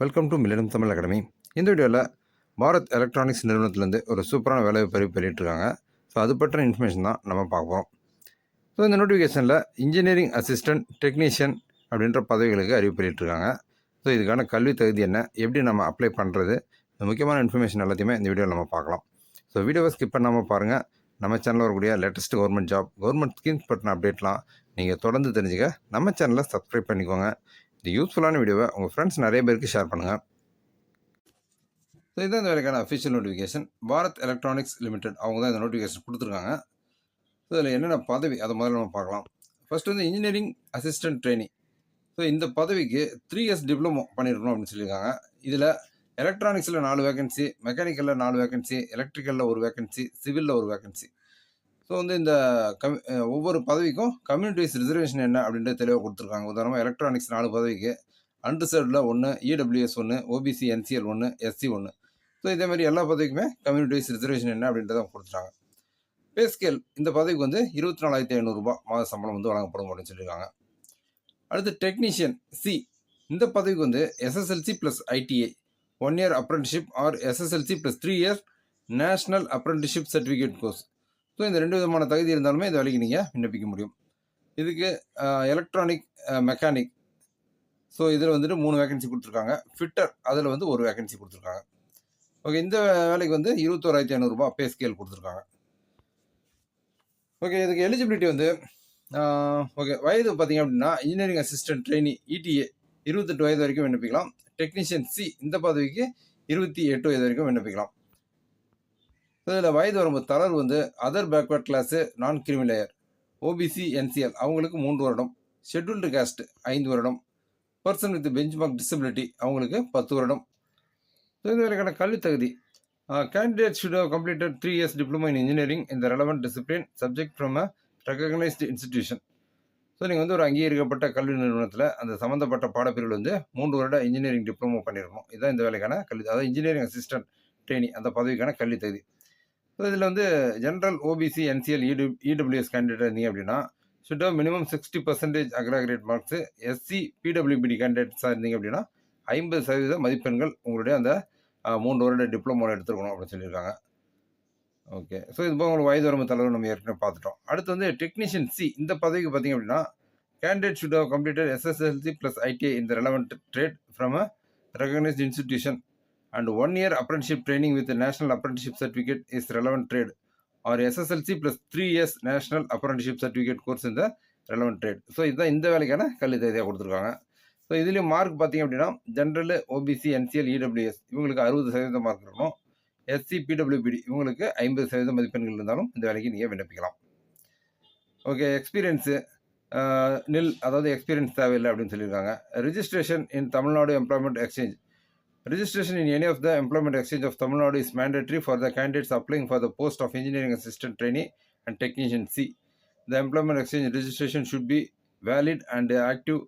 Welcome to millennium Tamil academy. இந்த வீடியோவில் Bharat electronics நிறுவனத்துலேருந்து ஒரு சூப்பரான வேலைவாய்ப்பு அறிவிப்பு வெளியிட்டிருக்காங்க. ஸோ அது பற்றின இன்ஃபர்மேஷன் தான் நம்ம பார்ப்போம். ஸோ இந்த நோட்டிஃபிகேஷனில் இன்ஜினியரிங் அசிஸ்டன்ட் டெக்னீஷியன் அப்படின்ற பதவிகளுக்கு அறிவிப்பு வெளியிட்டிருக்காங்க. ஸோ இதுக்கான கல்வி தகுதி என்ன, எப்படி நம்ம அப்ளை பண்ணுறது, இந்த முக்கியமான இன்ஃபர்மேஷன் எல்லாத்தையுமே இந்த வீடியோவில் நம்ம பார்க்கலாம். ஸோ வீடியோவை ஸ்கிப் பண்ணாமல் பாருங்கள். நம்ம சேனலில் வரக்கூடிய latest government job, government schemes பற்றின அப்டேட்லாம் நீங்கள் தொடர்ந்து தெரிஞ்சுக்க நம்ம சேனலை சப்ஸ்கிரைப் பண்ணிக்கோங்க. இந்த யூஸ்ஃபுல்லான வீடியோவை உங்கள் ஃப்ரெண்ட்ஸ் நிறைய பேருக்கு ஷேர் பண்ணுங்கள். ஸோ இதுதான் இந்த வேலைக்கான official notification. Bharat electronics limited அவங்க தான் இந்த நோட்டிஃபிகேஷன் கொடுத்துருக்காங்க. ஸோ இதில் என்னென்ன பதவி அதை முதல்ல நம்ம பார்க்கலாம். ஃபர்ஸ்ட் வந்து இன்ஜினியரிங் அசிஸ்டன்ட் ட்ரெயினி. ஸோ இந்த பதவிக்கு 3 இயர்ஸ் டிப்ளமோ பண்ணியிருக்கணும் அப்படின்னு சொல்லியிருக்காங்க. இதில் எலக்ட்ரானிக்ஸில் 4 வேகன்சி, மெக்கானிக்கலில் 4 வேகன்சி, எலக்ட்ரிக்கலில் 1 வேகன்சி, சிவிலில் 1 வேகன்சி. ஸோ வந்து இந்த ஒவ்வொரு பதவிக்கும் கம்யூனிட்டி வைஸ் ரிசர்வேஷன் என்ன அப்படின்றது தெளிவாக கொடுத்துருக்காங்க. உதாரணமாக எலக்ட்ரானிக்ஸ் 4 பதவிக்கு அன்ரிசர்வ்டில் 1, EWS 1, OBC NCL 1, SC 1. So இதேமாதிரி எல்லா பதவிக்குமே கம்யூனிட்டி வைஸ் ரிசர்வேஷன் என்ன அப்படின்றத கொடுத்துட்டாங்க. பே ஸ்கேல் இந்த பதவிக்கு வந்து 24,500 ரூபாய் மாத சம்பளம் வந்து வழங்கப்படும் அப்படின்னு சொல்லியிருக்காங்க. அடுத்து டெக்னீஷியன் சி இந்த பதவிக்கு வந்து SSLC plus ITI 1 year apprenticeship R SSLC plus 3 year national apprenticeship certificate course. So இந்த 2 விதமான தகுதி இருந்தாலுமே இந்த வேலைக்கு நீங்கள் விண்ணப்பிக்க முடியும். இதுக்கு எலக்ட்ரானிக் மெக்கானிக், ஸோ இதில் வந்துட்டு 3 வேகன்சி கொடுத்துருக்காங்க. ஃபிட்டர் அதில் வந்து 1 வேகன்சி கொடுத்துருக்காங்க. ஓகே, இந்த வேலைக்கு வந்து 21,500 ரூபாய் பே ஸ்கேல் கொடுத்துருக்காங்க. ஓகே, இதுக்கு எலிஜிபிலிட்டி வந்து ஓகே வயது பார்த்தீங்க அப்படின்னா இன்ஜினியரிங் அசிஸ்டன்ட் ட்ரெயினி இடிஏ 28 வயது வரைக்கும் விண்ணப்பிக்கலாம். டெக்னீஷியன் சி இந்த பதவிக்கு 28 வயது வரைக்கும் விண்ணப்பிக்கலாம். இதில் வயது வரம்பு தளர்வு வந்து அதர் பேக்வர்ட் கிளாஸு, நான் கிரிமி லேயர், ஓபிசி என்சிஎல் அவங்களுக்கு 3 வருடம், ஷெட்யூல்டு காஸ்ட் 5 வருடம், பர்சன் வித் பெஞ்ச்மார்க் டிசபிலிட்டி அவங்களுக்கு 10 வருடம். ஸோ இந்த வேலைக்கான கல்வி தகுதி candidate should have completed 3 years diploma in engineering இந்த relevant discipline subject from a recognised institution. So நீங்கள் வந்து ஒரு அங்கீகரிக்கப்பட்ட கல்வி நிறுவனத்தில் அந்த சம்மந்தப்பட்ட பாடப்பிரிவில் வந்து 3 வருட இன்ஜினியரிங் டிப்ளமோ பண்ணியிருக்கணும். இதுதான் இந்த வேலைக்கான கல்வி, அதாவது இன்ஜினியரிங் அசிஸ்டன்ட் ட்ரெயினி அந்த பதவிக்கான கல்வி தகுதி. ஸோ இதில் வந்து general OBC NCL EWS candidate இருந்தீங்க அப்படின்னா should have minimum 60% aggregate marks. SC PWBD கேண்டிடேட்ஸாக இருந்தீங்க அப்படின்னா 50% மதிப்பெண்கள் உங்களுடைய அந்த 3 வருட டிப்ளமோவில் எடுத்துருக்கணும் அப்படின்னு சொல்லியிருக்காங்க. ஓகே, ஸோ இது போக உங்களுக்கு வயது வரம்பு தளர்வு நம்ம ஏற்கனவே பார்த்துட்டோம். அடுத்து வந்து டெக்னீஷியன் சி இந்த பதவிக்கு பார்த்தீங்க அப்படின்னா candidate should have completed SSLC plus ITI இந்த relevant trade from a recognised institution and 1 year apprenticeship training with the national apprenticeship certificate is relevant trade or SSLC plus 3 years national apprenticeship certificate course in the relevant trade. So இதுதான் இந்த வேலைக்கான கல்வி தகுதியாக கொடுத்துருக்காங்க. So இதுலேயும் mark பார்த்தீங்க அப்படின்னா general OBC NCL EWS இவங்களுக்கு 60% மார்க் இருக்கணும். எஸ்சி பிடபிள்யூபிடி இவங்களுக்கு 50% மதிப்பெண்கள் இருந்தாலும் இந்த வேலைக்கு நீங்கள் விண்ணப்பிக்கலாம். ஓகே, எக்ஸ்பீரியன்ஸு நில், அதாவது எக்ஸ்பீரியன்ஸ் தேவையில்லை அப்படின்னு சொல்லியிருக்காங்க. Registration in Tamil Nadu employment exchange. Registration in any of the employment exchange of Tamil Nadu is mandatory for the candidates applying for the post of engineering assistant trainee and technician C. The employment exchange registration should be valid and active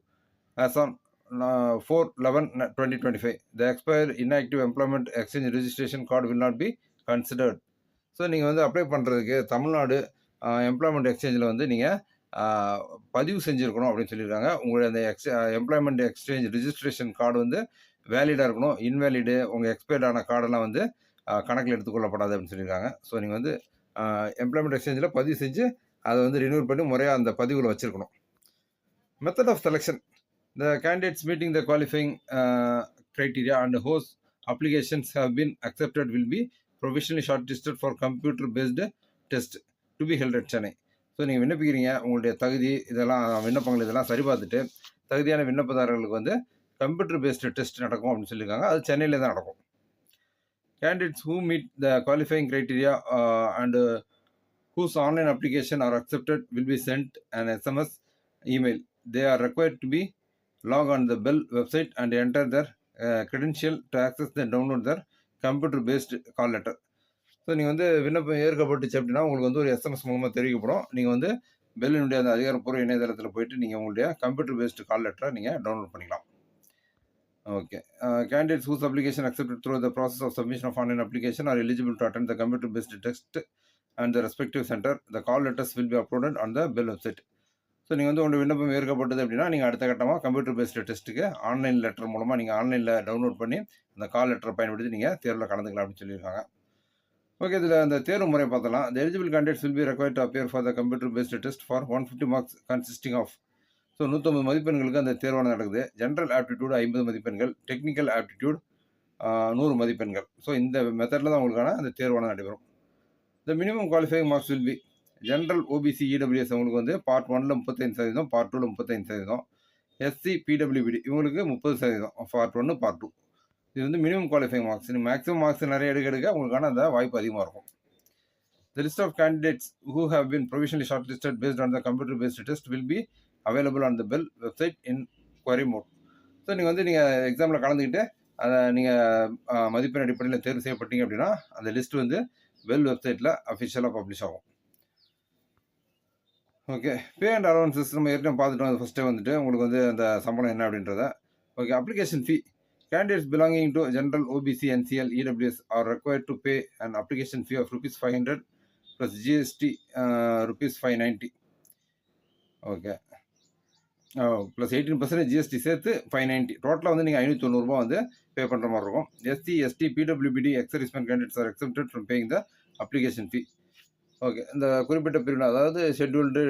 as on 4/11/2025. The expired inactive employment exchange registration card will not be considered. So நீங்கள் வந்து apply பண்ணுறதுக்கு Tamil Nadu employment எக்ஸ்சேஞ்சில் வந்து நீங்கள் பதிவு செஞ்சுருக்கணும் அப்படின்னு சொல்லியிருக்காங்க. உங்களுடைய அந்த எம்ப்ளாய்மெண்ட் எக்ஸ்சேஞ்ச் ரிஜிஸ்ட்ரேஷன் கார்டு வந்து வேலிடாக இருக்கணும். இன்வேலிடு உங்கள் எக்ஸ்பயர்டான கார்டெல்லாம் வந்து கணக்கில் எடுத்துக்கொள்ளப்படாது அப்படின்னு சொல்லியிருக்காங்க. ஸோ நீங்கள் வந்து எம்ப்ளாய்மெண்ட் எக்ஸ்சேஞ்சில் பதிவு செஞ்சு அதை வந்து ரினியூவல் பண்ணி முறையாக அந்த பதிவில் வச்சுருக்கணும். Method of selection. The candidates meeting the qualifying criteria and whose applications have been accepted will be provisionally shortlisted for computer based test to be held at Chennai. So நீங்கள் விண்ணப்பிக்கிறீங்க, உங்களுடைய தகுதி இதெல்லாம் விண்ணப்பங்கள் இதெல்லாம் சரி பார்த்துட்டு தகுதியான விண்ணப்பதாரர்களுக்கு வந்து கம்ப்யூட்டர் பேஸ்டு டெஸ்ட் நடக்கும் அப்படின்னு சொல்லியிருக்காங்க. அது சென்னையில் தான் நடக்கும். Candidates who meet the qualifying criteria and whose online application are accepted will be sent and SMS email. They are required to be log on the BEL website and enter their credential to access the download their computer based call letter. So நீங்கள் வந்து விண்ணப்பம் ஏற்கப்பட்டுச்சு அப்படின்னா உங்களுக்கு வந்து ஒரு SMS மூலமாக தெரிவிக்கப்படும். நீங்கள் வந்து பெல்லினுடைய அந்த அதிகாரப்பூர்வ இணையதளத்தில் போயிட்டு நீங்கள் உங்களுடைய கம்ப்யூட்டர் பேஸ்டு கால் லெட்டரை நீங்கள் டவுன்லோட் பண்ணிக்கலாம். Okay, candidates whose application accepted through the process of submission of online application are eligible to attend the computer based test and the respective center. The call letters will be uploaded on the Bell website. So நீங்கள் வந்து உங்களுடைய விண்ணப்பம் ஏற்கப்பட்டது அப்படின்னா நீங்கள் அடுத்த கட்டமாக computer based டெஸ்ட்டுக்கு ஆன்லைன் லெட்டர் மூலமாக நீங்கள் ஆன்லைனில் டவுன்லோட் பண்ணி அந்த கால் லெட்டரை பயன்படுத்தி நீங்கள் தேர்வில் கலந்துக்கலாம் அப்படின்னு சொல்லியிருக்காங்க. ஓகே, இதில் அந்த தேர்வு முறை பார்த்தலாம். The eligible candidates will be required to appear for the computer based test for 150 marks consisting of. So 150 மதிப்பெண்களுக்கு அந்த தேர்வானது நடக்குது. ஜென்ரல் ஆப்டிடியூட் 50 மதிப்பெண்கள், டெக்னிக்கல் ஆப்டிடியூட் 100 மதிப்பெண்கள். ஸோ இந்த மெத்தடில் தான் உங்களுக்கான அந்த தேர்வானது நடைபெறும். The minimum qualifying marks will be general OBC EWS உங்களுக்கு வந்து பார்ட் 1ல் 35%, பார்ட் 2ல் 35%, எஸ்சி பிடபிள்யூபிடி இவங்களுக்கு 30%, பார்ட் 1 பார்ட் 2. இது வந்து minimum qualifying marks. Maximum marks நிறைய எடுக்க உங்களுக்கான அந்த வாய்ப்பு அதிகமாக இருக்கும். The list of candidates who have been provisionally shortlisted based on the computer based test will be available on the BEL website in query mode. So நீங்கள் எக்ஸாமில் கலந்துக்கிட்டு அதை நீங்கள் மதிப்பெண் அடிப்படையில் தேர்வு செய்யப்பட்டீங்க அப்படின்னா அந்த லிஸ்ட் வந்து பெல் வெப்சைட்டில் அஃபிஷியலாக பப்ளிஷ் ஆகும். ஓகே, பே அண்ட் அலவன்சஸ் நம்ம ஏற்கனவே பார்த்துட்டோம். ஃபஸ்ட்டே வந்துட்டு உங்களுக்கு வந்து அந்த சம்பளம் என்ன அப்படின்றத. Okay, application fee. Candidates belonging to General OBC, NCL, EWS are required to pay an application fee of rupees 500 plus GST rupees 590. Okay, plus 18% GST சேர்த்து 590. டோட்டலாக வந்து நீங்கள் 590 ரூபா வந்து பே பண்ணுற மாதிரி இருக்கும். எஸ்சி எஸ்டி பிடபிள்யூபிடி ex-servicemen candidates are exempted from paying the application fee. Okay, இந்த குறிப்பிட்ட பிரிவு அதாவது ஷெட்யூல்டு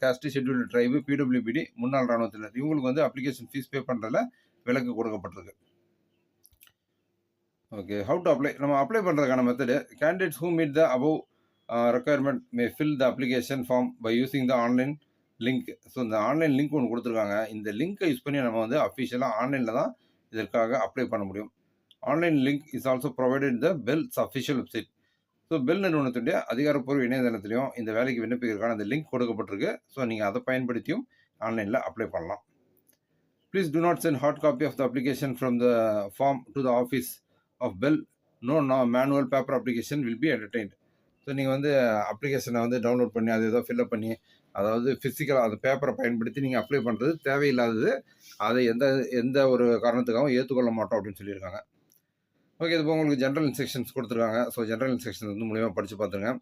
காஸ்ட்டு, ஷெட்யூல்டு ட்ரைபு, பிடபிள்யூபிடி, முன்னாள் இராணுவத்தினர் இவங்களுக்கு வந்து அப்ளிகேஷன் ஃபீஸ் பே பண்ணுறதுல விலக்கு கொடுக்கப்பட்டிருக்கு. Okay, how to apply. நம்ம அப்ளை பண்ணுறதுக்கான method. Candidates who meet the above requirement may fill the application form by using the online link. So இந்த ஆன்லைன் லிங்க் ஒன்று கொடுத்துருக்காங்க. இந்த லிங்க்கை யூஸ் பண்ணி நம்ம வந்து அஃபிஷியலாக ஆன்லைனில் தான் இதற்காக அப்ளை பண்ண முடியும். Online link is also provided the BEL's official website. So BEL நிறுவனத்துடைய அதிகாரப்பூர்வ இணையதளத்திலையும் இந்த வேலைக்கு விண்ணப்பிக்கிறதுக்கான அந்த லிங்க் கொடுக்கப்பட்டிருக்கு. ஸோ நீங்கள் அதை பயன்படுத்தியும் ஆன்லைனில் அப்ளை பண்ணலாம். Please do not send hard copy of the application from the form to the office of Bell. No manual paper application will be entertained. So நீங்கள் வந்து அப்ளிகேஷனை வந்து டவுன்லோட் பண்ணி அதை ஏதோ ஃபில்அப் பண்ணி அதாவது ஃபிசிக்கலாக அந்த பேப்பரை பயன்படுத்தி நீங்கள் அப்ளை பண்ணுறது தேவையில்லாதது. அதை எந்த ஒரு காரணத்துக்காகவும் ஏற்றுக்கொள்ள மாட்டோம் அப்படின்னு சொல்லியிருக்காங்க. ஓகே, இது உங்களுக்கு ஜென்ரல் இன்ஸ்ட்ரக்ஷன்ஸ் கொடுத்துருக்காங்க. ஸோ ஜென்ரல் இன்ஸ்ட்ரக்ஷன்ஸ் வந்து மூலியமாக படித்து பார்த்துருங்க.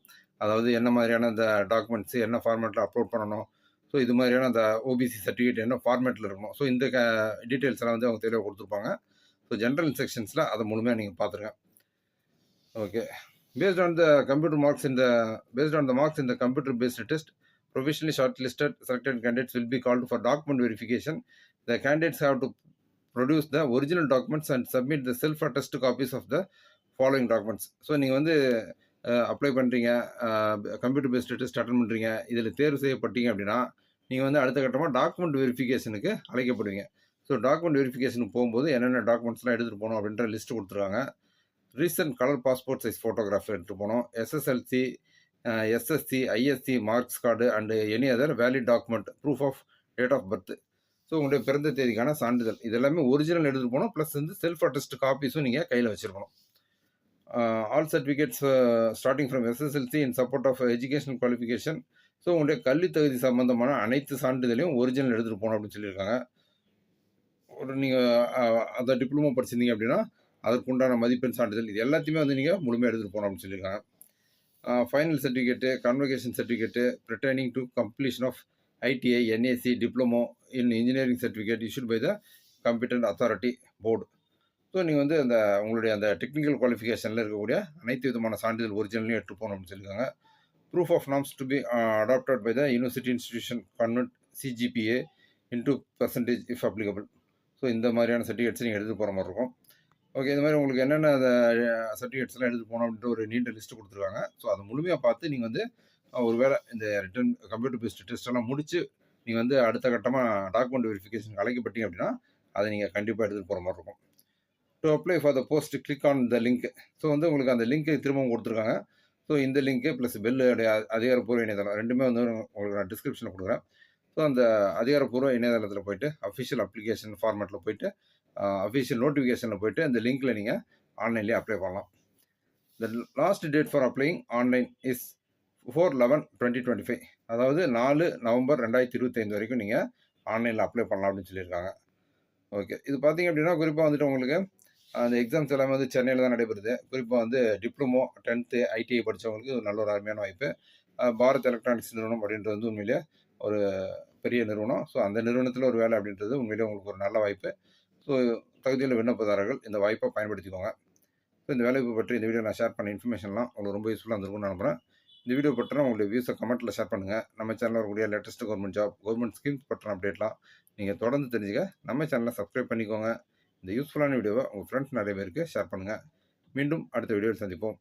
அதாவது என்ன மாதிரியான இந்த டாக்குமெண்ட்ஸு என்ன ஃபார்மேட்டில் அப்லோட் பண்ணணும், ஸோ இது மாதிரியான அந்த ஓபிசி சர்டிஃபிகேட் என்ன ஃபார்மேட்டில் இருக்கணும், ஸோ இந்த டீட்டெயில்ஸ் எல்லாம் வந்து அவங்க தெளிவாக கொடுத்துருப்பாங்க. ஸோ ஜென்ரல் இன்ஸ்ட்ரக்ஷன்ஸில் அதை முழுமையாக நீங்கள் பார்த்துருங்க. Okay, based on the marks in the computer based test, professionally shortlisted selected candidates will be called for document verification. The candidates have to produce the original documents and submit the self attest copies of the following documents. So நீங்கள் வந்து apply பண்ணுறீங்க, computer based test attend பண்ணுறீங்க, இதில் தேர்வு செய்யப்பட்டீங்க அப்படின்னா நீங்கள் வந்து அடுத்த கட்டமாக டாக்குமெண்ட் வெரிஃபிகேஷனுக்கு அழைக்கப்படுவீங்க. ஸோ டாக்குமெண்ட் வெரிஃபிகேஷனுக்கு போகும்போது என்னென்ன டாக்குமெண்ட்ஸ்லாம் எடுத்துகிட்டு போகணும் அப்படின்ற லிஸ்ட் கொடுத்துருக்காங்க. Recent colour passport size photograph எடுத்துகிட்டு போகணும். SSLC, SSC, ISC marks card and any other valid document, proof of date of birth. So உங்களுடைய பிறந்த தேதிக்கான சான்றிதழ் இது எல்லாமே ஒரிஜினல் எடுத்துகிட்டு போகணும். ப்ளஸ் வந்து செல்ஃப் அட்டஸ்ட் காப்பீஸும் நீங்கள் கையில் வச்சுருக்கணும். All certificates starting from SSLC in support of educational qualification. So உங்களுடைய கல்வி தகுதி சம்பந்தமான அனைத்து சான்றிதழையும் ஒரிஜினல் எடுத்துகிட்டு போகணும் அப்படின்னு சொல்லியிருக்காங்க. ஒரு நீங்கள் அதை டிப்ளமோ படிச்சிருந்தீங்க அப்படின்னா அதற்குண்டான மதிப்பெண் சான்றிதழ் இது எல்லாத்தையுமே வந்து நீங்கள் முழுமையாக எடுத்துகிட்டு போகணும் அப்படின்னு சொல்லியிருக்காங்க. Final certificate, convocation certificate pertaining to completion of ITI, NAC, diploma in engineering certificate issued by the competent authority board. So நீங்கள் வந்து அந்த உங்களுடைய அந்த டெக்னிக்கல் குவாலிஃபிகேஷனில் இருக்கக்கூடிய அனைத்து விதமான சான்றிதழ் ஒரிஜினலையும் எடுத்து போகணும் அப்படின்னு சொல்லியிருக்காங்க. Proof of norms to be adopted by the university institution convert CGPA into percentage if applicable. So இந்த மாதிரியான சர்டிஃபிகேட்ஸ் நீங்கள் எடுத்துகிட்டு போகிற மாதிரி இருக்கும். ஓகே, இந்த மாதிரி உங்களுக்கு என்னென்ன சர்டிஃபிகேட்ஸ்லாம் எடுத்துகிட்டு போகணும் அப்படின்ற ஒரு நீண்ட லிஸ்ட்டு கொடுத்துருக்காங்க. ஸோ அதை முழுமையாக பார்த்து நீங்கள் வந்து ஒரு வேளை இந்த ரிட்டன் கம்ப்யூட்டர் பேஸ்டு டெஸ்ட்டெல்லாம் முடித்து நீங்கள் வந்து அடுத்த கட்டமாக டாக்குமெண்ட் வெரிஃபிகேஷன் அழைக்கப்பட்டீங்க அப்படின்னா அதை நீங்கள் கண்டிப்பாக எடுத்துகிட்டு போகிற மாதிரி இருக்கும். To apply for the post click on the link. So வந்து உங்களுக்கு அந்த லிங்க்கு திரும்பவும் கொடுத்துருக்காங்க. ஸோ இந்த லிங்க்கு ப்ளஸ் பெல்லுடைய அதிகாரப்பூர்வ இணையதளம் ரெண்டுமே வந்து உங்களுக்கு நான் டிஸ்கிரிப்ஷனில் கொடுக்குறேன். ஸோ அந்த அதிகாரப்பூர்வ இணையதளத்தில் போய்ட்டு அஃபிஷியல் அப்ளிகேஷன் ஃபார்மேட்டில் போய்ட்டு அஃபிஷியல் நோட்டிஃபிகேஷனில் போய்ட்டு அந்த லிங்க்கில் நீங்கள் ஆன்லைன்லேயே அப்ளை பண்ணலாம். The last date for அப்ளைங் online is 4/11/2025. அதாவது 4 நவம்பர் 2025 வரைக்கும் நீங்கள் ஆன்லைனில் அப்ளை பண்ணலாம் அப்படின்னு சொல்லியிருக்காங்க. ஓகே, இது பார்த்தீங்க அப்படின்னா குறிப்பாக வந்துட்டு உங்களுக்கு அந்த எக்ஸாம்ஸ் எல்லாமே வந்து சென்னையில் தான் நடைபெறுது. குறிப்பாக வந்து டிப்ளமோ, 10th, ITI படித்தவங்களுக்கு ஒரு நல்ல ஒரு அருமையான வாய்ப்பு. பாரத் எலக்ட்ரானிக்ஸ் நிறுவனம் அப்படின்றது வந்து உண்மையிலே ஒரு பெரிய நிறுவனம். ஸோ அந்த நிறுவனத்தில் ஒரு வேலை அப்படின்றது உண்மையிலே உங்களுக்கு ஒரு நல்ல வாய்ப்பு. ஸோ தகுதியுள்ள விண்ணப்பதாரர்கள் இந்த வாய்ப்பை பயன்படுத்திக்கோங்க. ஸோ இந்த வேலைவாய்ப்பு பற்றி இந்த வீடியோ நான் ஷேர் பண்ண இன்ஃபர்மேஷன்லாம் உங்களுக்கு ரொம்ப யூஸ்ஃபுல்லாக இருந்திருக்கும்னு நம்புகிறேன். இந்த வீடியோ பற்றின உங்களுடைய வியூஸை கமெண்ட்டில் ஷேர் பண்ணுங்கள். நம்ம சேனலில் வரக்கூடிய latest government job, government schemes பற்றின அப்டேட்லாம் நீங்கள் தொடர்ந்து தெரிஞ்சுக்க நம்ம சேனலை சப்ஸ்கிரைப் பண்ணிக்கோங்க. இந்த யூஸ்ஃபுல்லான வீடியோவை உங்கள் ஃப்ரெண்ட்ஸ் நிறைய பேருக்கு ஷேர் பண்ணுங்கள். மீண்டும் அடுத்த வீடியோவில் சந்திப்போம்.